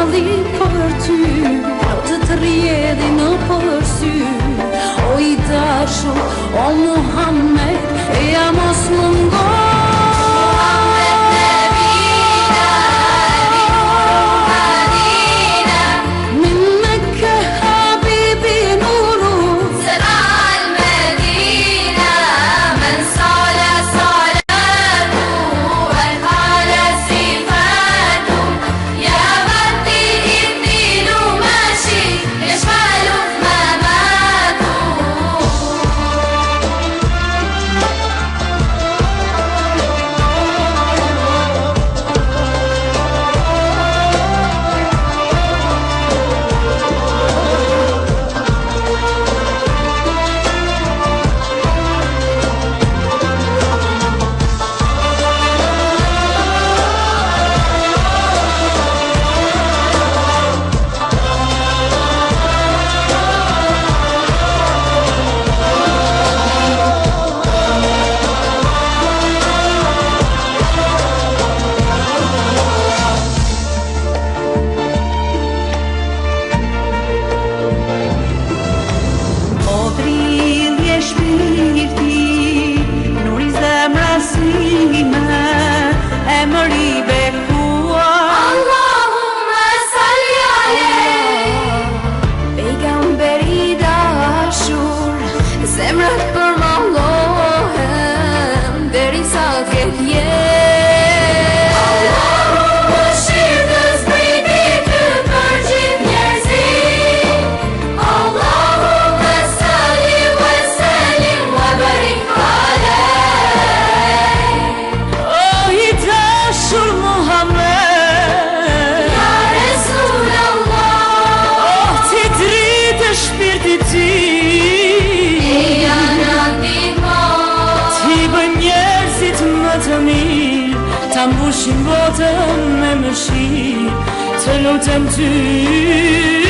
zgjali për ty, të të rjedhi në përsy. O i dashur, o Muhammed, ja mos mungo. Zemrat për mallohen derisa t'ket jetë. Allahu mëshirë të zbriti ty për gjithë njerëzit. Allahumma salli wa sallim wa barik alayh. O i dashur Muhammed, ja Resulallah, oh ti dritë shpirti ti. Të mirë, ta mbushin botën me mëshirë, të lutem ty.